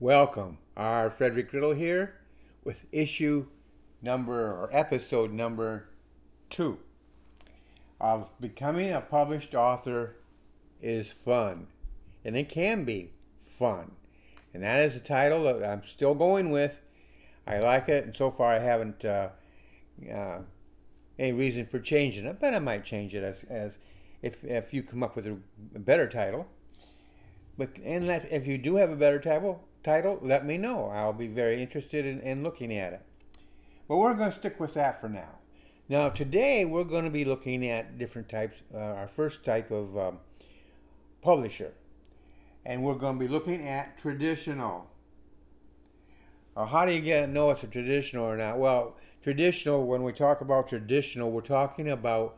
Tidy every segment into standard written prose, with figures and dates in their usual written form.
Welcome. Our Frederick Riddle here with episode number 2 of Becoming a Published Author is Fun. And it can be fun. And that is the title that I'm still going with. I like it, and so far I haven't any reason for changing it, but I might change it as if you come up with a better title. If you do have a better title, let me know. I'll be very interested in looking at it. But we're going to stick with that for now. Now, today we're going to be looking at different types. Our first type of publisher. And we're going to be looking at traditional. How do you know it's a traditional or not? Well, traditional, when we talk about traditional, we're talking about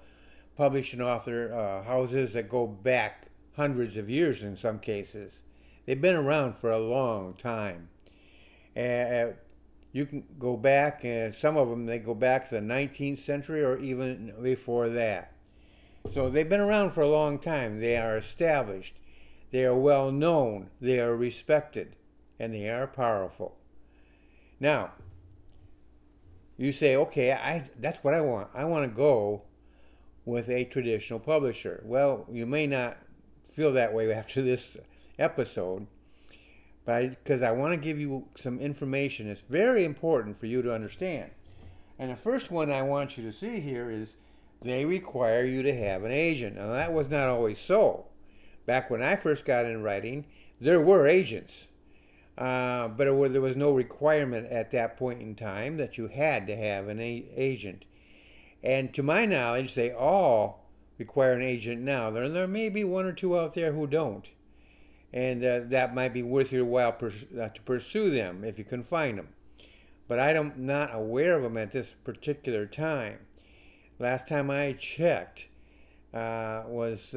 publishing author houses that go back hundreds of years in some cases. They've been around for a long time. You can go back, some of them, they go back to the 19th century or even before that. So they've been around for a long time. They are established. They are well known. They are respected. And they are powerful. Now, you say, okay, that's what I want. I want to go with a traditional publisher. Well, you may not feel that way after this episode, but because I want to give you some information it's very important for you to understand. And the first one I want you to see here is they require you to have an agent. Now, that was not always so. Back when I first got in writing, there were agents, but there was no requirement at that point in time that you had to have an agent. And to my knowledge, they all require an agent now. There may be one or two out there who don't. And that might be worth your while to pursue them if you can find them. But I'm not aware of them at this particular time. Last time I checked there was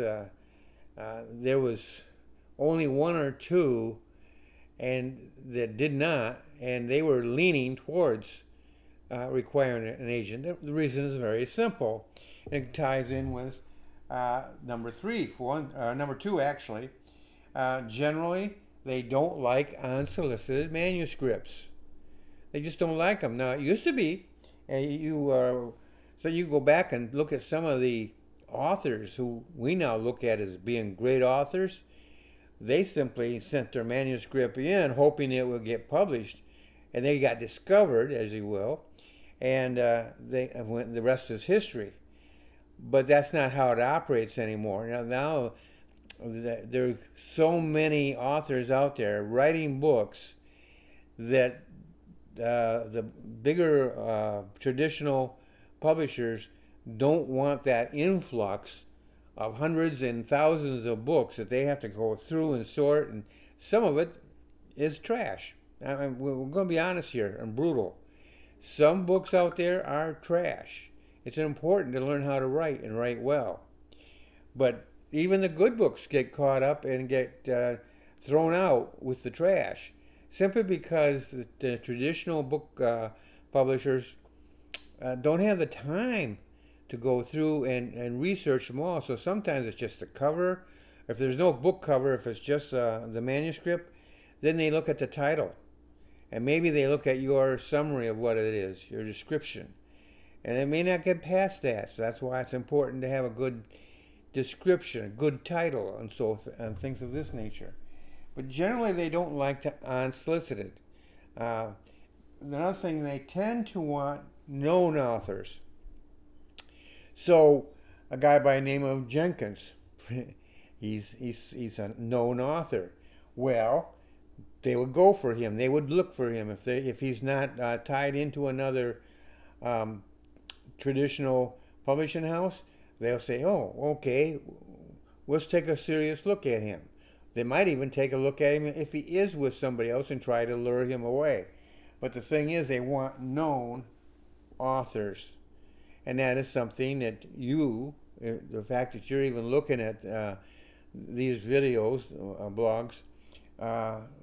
only one or two and that did not, and they were leaning towards requiring an agent. The reason is very simple. It ties in with number 2 actually. Generally, they don't like unsolicited manuscripts. They just don't like them. Now, it used to be, so you go back and look at some of the authors who we now look at as being great authors. They simply sent their manuscript in hoping it would get published, and they got discovered, as you will, and the rest is history. But that's not how it operates anymore. Now there are so many authors out there writing books that the bigger traditional publishers don't want that influx of hundreds and thousands of books that they have to go through and sort, and some of it is trash. We're going to be honest here and brutal. Some books out there are trash. It's important to learn how to write and write well. But even the good books get caught up and get thrown out with the trash, simply because the traditional book publishers don't have the time to go through and research them all. So sometimes it's just the cover. If there's no book cover, if it's just the manuscript, then they look at the title. And maybe they look at your summary of what it is, your description. And they may not get past that. So that's why it's important to have a good description, a good title, and things of this nature. But generally, they don't like to unsolicited. Another thing, they tend to want known authors. So, a guy by the name of Jenkins, he's a known author. Well, they would go for him. They would look for him if he's not tied into another traditional publishing house. They'll say, oh, okay, let's take a serious look at him. They might even take a look at him if he is with somebody else and try to lure him away. But the thing is, they want known authors. And that is something that the fact that you're even looking at these videos, blogs,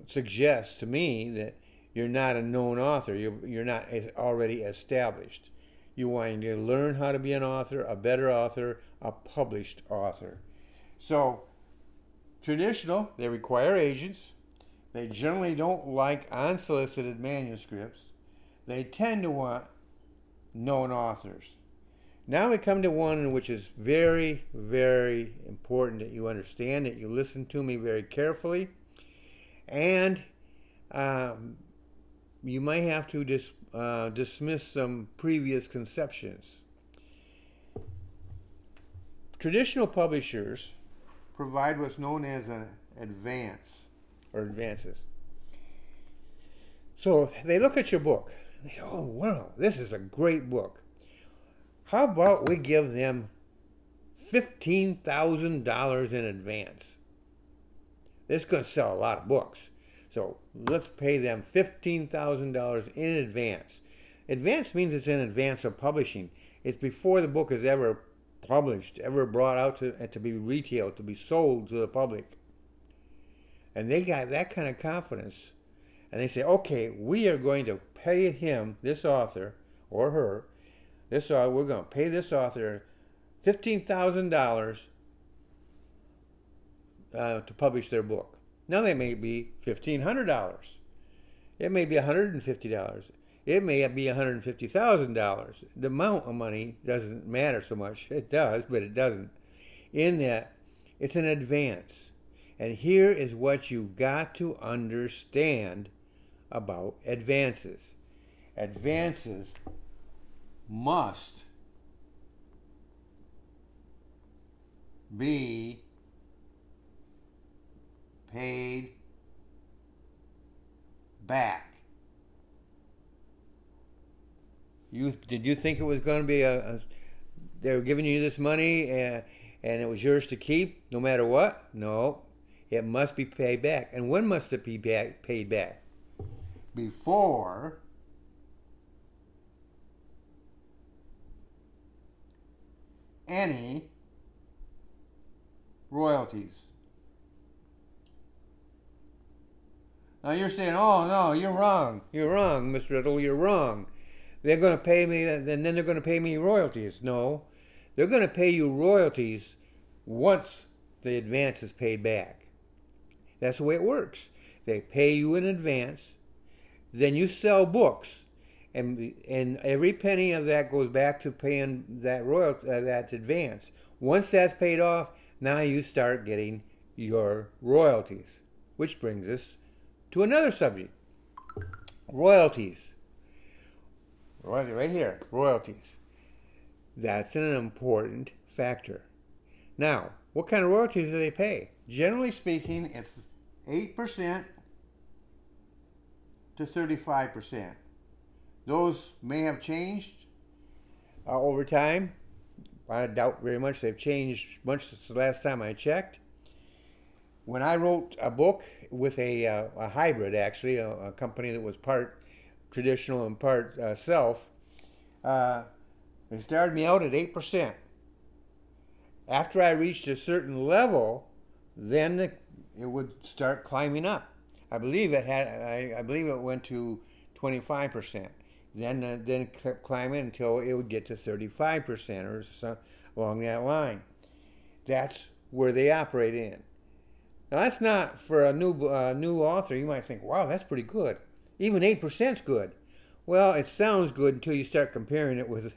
suggests to me that you're not a known author. You're not already established. You want to learn how to be an author, a better author, a published author. So, traditional, they require agents. They generally don't like unsolicited manuscripts. They tend to want known authors. Now we come to one in which is very, very important that you understand, that you listen to me very carefully, and you might have to dismiss some previous conceptions. Traditional publishers provide what's known as an advance or advances. So they look at your book. They say, oh, wow, this is a great book. How about we give them $15,000 in advance? This is going to sell a lot of books. So let's pay them $15,000 in advance. Advance means it's in advance of publishing. It's before the book is ever published, ever brought out to be retailed, to be sold to the public. And they got that kind of confidence. And they say, okay, we are going to pay him, this author, or her, we're going to pay this author $15,000 to publish their book. Now they may be $1,500. It may be $150. It may be $150,000. The amount of money doesn't matter so much. It does, but it doesn't. In that, it's an advance. And here is what you've got to understand about advances. Advances must be paid back. Did you think it was going to be they were giving you this money and it was yours to keep no matter what? No, it must be paid back. And when must it be paid back? Before any royalties. Now you're saying, oh no, you're wrong. You're wrong, Mr. Riddle, you're wrong. They're going to pay me, and then they're going to pay me royalties. No, they're going to pay you royalties once the advance is paid back. That's the way it works. They pay you in advance, then you sell books, and every penny of that goes back to paying that that advance. Once that's paid off, now you start getting your royalties, which brings us to another subject. Royalties. Right here, royalties. That's an important factor. Now, what kind of royalties do they pay? Generally speaking, it's 8% to 35%. Those may have changed over time. I doubt very much they've changed much since the last time I checked. When I wrote a book with a hybrid, actually, a company that was part traditional and part self, they started me out at 8%. After I reached a certain level, then it would start climbing up. I believe it went to 25%. Then it kept climbing until it would get to 35% or so, along that line. That's where they operate in. Now that's not for a new author. You might think, wow, that's pretty good. Even 8% is good. Well, it sounds good until you start comparing it with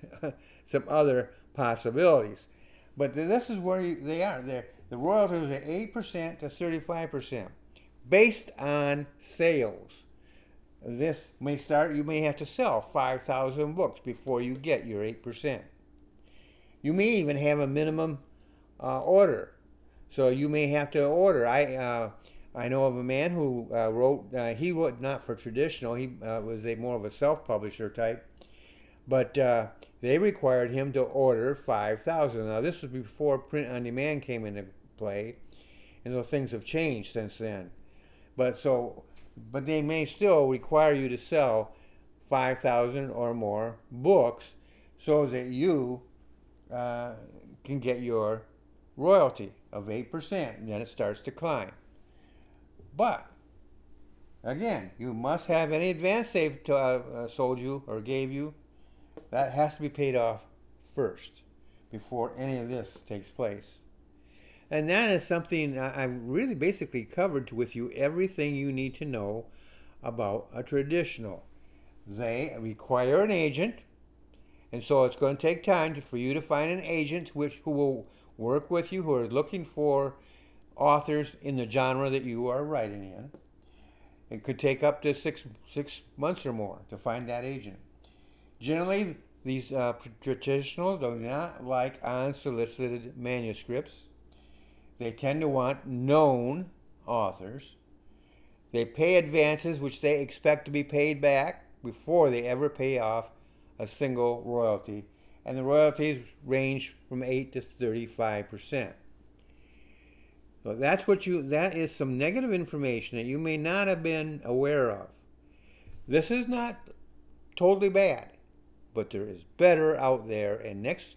some other possibilities. But this is where they are. The royalties are 8% to 35%, based on sales. This may start, you may have to sell 5,000 books before you get your 8%. You may even have a minimum order. So you may have to order. I know of a man who wrote, he wrote not for traditional, he was more of a self-publisher type, but they required him to order 5,000. Now this was before print on demand came into play, and those things have changed since then. But they may still require you to sell 5,000 or more books so that you can get your royalty of 8%, and then it starts to climb. But again, you must have any advance they've sold you or gave you. That has to be paid off first before any of this takes place. And that is something I've really basically covered with you everything you need to know about a traditional. They require an agent, and so it's going to take time for you to find an agent who will work with you, who are looking for authors in the genre that you are writing in. It could take up to six months or more to find that agent. Generally, these traditionals do not like unsolicited manuscripts. They tend to want known authors. They pay advances which they expect to be paid back before they ever pay off a single royalty. And the royalties range from 8 to 35%. So that is some negative information that you may not have been aware of. This is not totally bad, but there is better out there. And next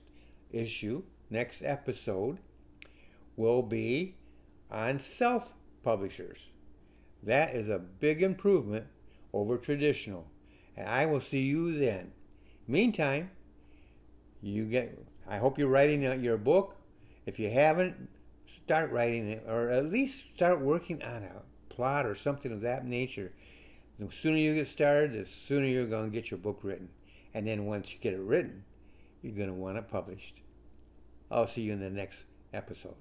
episode will be on self-publishers. That is a big improvement over traditional. And I will see you then. Meantime, I hope you're writing your book. If you haven't, start writing it, or at least start working on a plot or something of that nature. The sooner you get started, the sooner you're going to get your book written. And then once you get it written, you're going to want it published. I'll see you in the next episode.